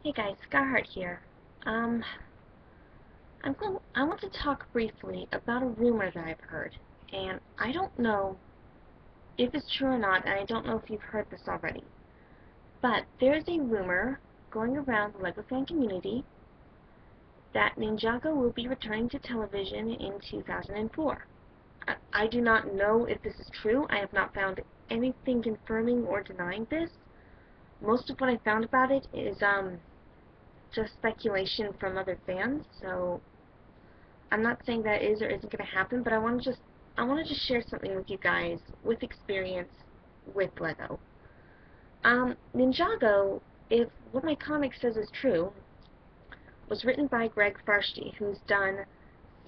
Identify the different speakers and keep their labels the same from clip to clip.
Speaker 1: Hey guys, Scarheart here. Um, I want to talk briefly about a rumor that I've heard, and I don't know if it's true or not, and I don't know if you've heard this already. But there's a rumor going around the LEGO fan community that Ninjago will be returning to television in 2004. I do not know if this is true. I have not found anything confirming or denying this. Most of what I found about it is just speculation from other fans, so I'm not saying that is or isn't going to happen, but I want to just share something with you guys with experience with Lego. Ninjago, if what my comic says is true, was written by Greg Farshtey, who's done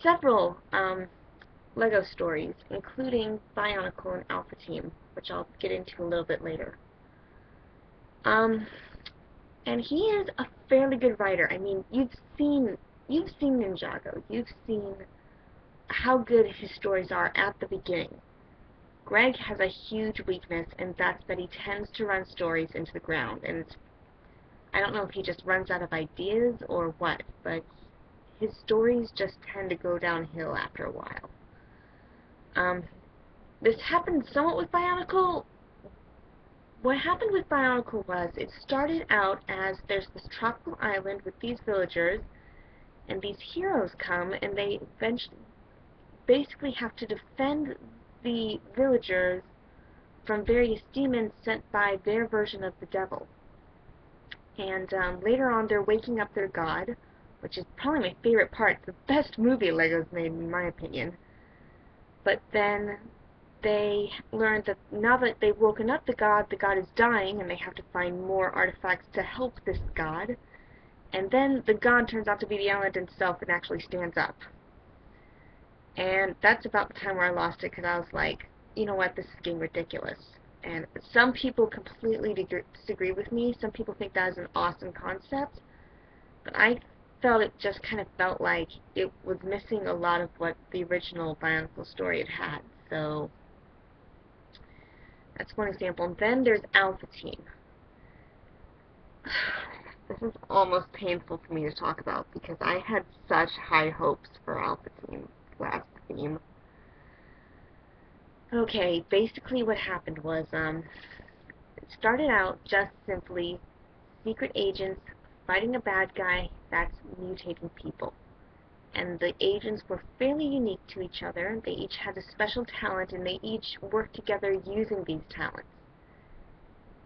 Speaker 1: several Lego stories, including Bionicle and Alpha Team, which I'll get into a little bit later. Um, and he is a fairly good writer. I mean, you've seen Ninjago, you've seen how good his stories are at the beginning. Greg has a huge weakness, and that's that he tends to run stories into the ground, and I don't know if he just runs out of ideas or what, but his stories just tend to go downhill after a while. This happened somewhat with Bionicle. What happened with Bionicle was it started out as there's this tropical island with these villagers, and these heroes come, and they eventually basically have to defend the villagers from various demons sent by their version of the devil. And later on, they're waking up their god, which is probably my favorite part. It's the best movie Lego's made, in my opinion. But then they learn that now that they've woken up the god is dying, and they have to find more artifacts to help this god. And then the god turns out to be the island itself and actually stands up. And that's about the time where I lost it, because I was like, you know what, this is getting ridiculous. And some people completely disagree with me. Some people think that is an awesome concept. But I felt it just kind of felt like it was missing a lot of what the original Bionicle story had. So that's one example. And then there's Alpha Team. This is almost painful for me to talk about because I had such high hopes for Alpha Team last theme. Okay, basically what happened was, it started out just simply secret agents fighting a bad guy that's mutating people. And the agents were fairly unique to each other. They each had a special talent, and they each worked together using these talents,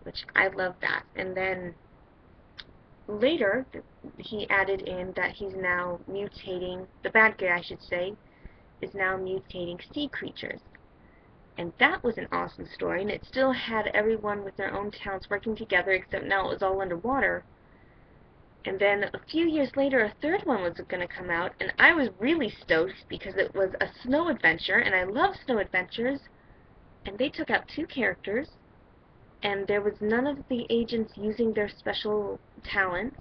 Speaker 1: which I love that. And then later, he added in that he's now mutating, the bad guy I should say, is now mutating sea creatures. And that was an awesome story, and it still had everyone with their own talents working together, except now it was all underwater. And then a few years later, a third one was going to come out, and I was really stoked because it was a snow adventure, and I love snow adventures. And they took out two characters, and there was none of the agents using their special talents.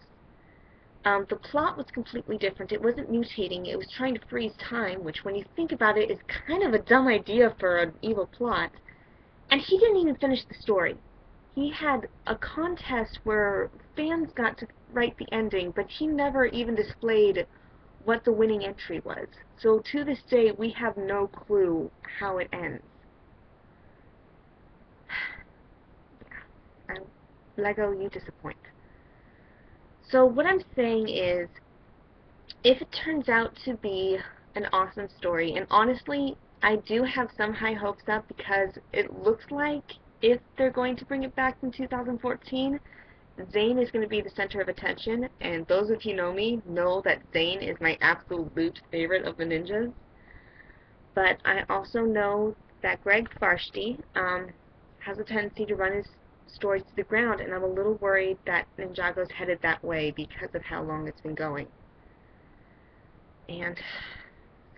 Speaker 1: The plot was completely different. It wasn't mutating. It was trying to freeze time, which when you think about it is kind of a dumb idea for an evil plot. And he didn't even finish the story. He had a contest where fans got to write the ending, but he never even displayed what the winning entry was. So to this day, we have no clue how it ends. Lego, you disappoint. So what I'm saying is, if it turns out to be an awesome story, and honestly, I do have some high hopes up because it looks like if they're going to bring it back in 2014, Zane is going to be the center of attention, and those of you who know me know that Zane is my absolute favorite of the ninjas. But I also know that Greg Farshtey has a tendency to run his stories to the ground, and I'm a little worried that Ninjago's headed that way because of how long it's been going. And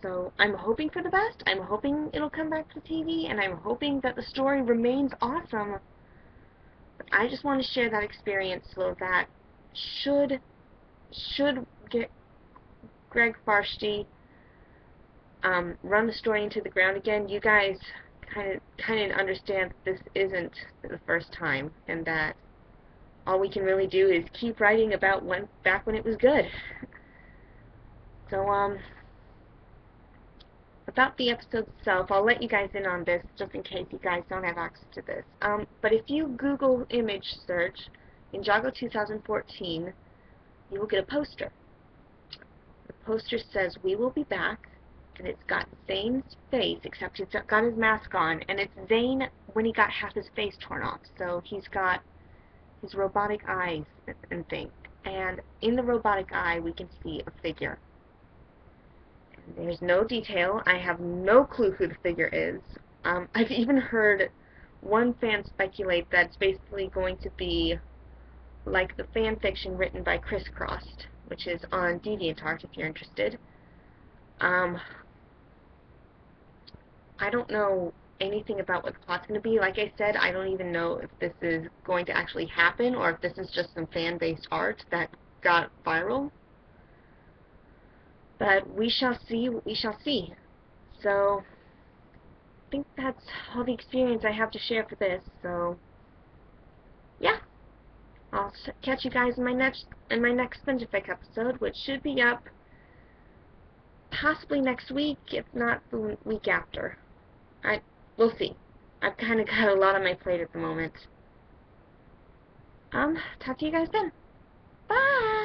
Speaker 1: so I'm hoping for the best. I'm hoping it'll come back to TV, and I'm hoping that the story remains awesome. But I just want to share that experience so that should get Greg Farshtey run the story into the ground again, you guys kind of understand that this isn't the first time, and that all we can really do is keep writing about back when it was good. So, about the episode itself, I'll let you guys in on this just in case you guys don't have access to this. But if you Google image search Ninjago 2014, you will get a poster. The poster says, "We will be back," and it's got Zane's face, except it's got his mask on, and it's Zane when he got half his face torn off. So he's got his robotic eyes and things. And in the robotic eye, we can see a figure. There's no detail. I have no clue who the figure is. I've even heard one fan speculate that it's basically going to be like the fan fiction written by Crisscrossed, which is on DeviantArt if you're interested. I don't know anything about what the plot's going to be. Like I said, I don't even know if this is going to actually happen or if this is just some fan-based art that got viral. But we shall see what we shall see. So, I think that's all the experience I have to share for this. So, yeah. I'll catch you guys in my next Spinjific episode, which should be up possibly next week, if not the week after. We'll see. I've kind of got a lot on my plate at the moment. Talk to you guys then. Bye!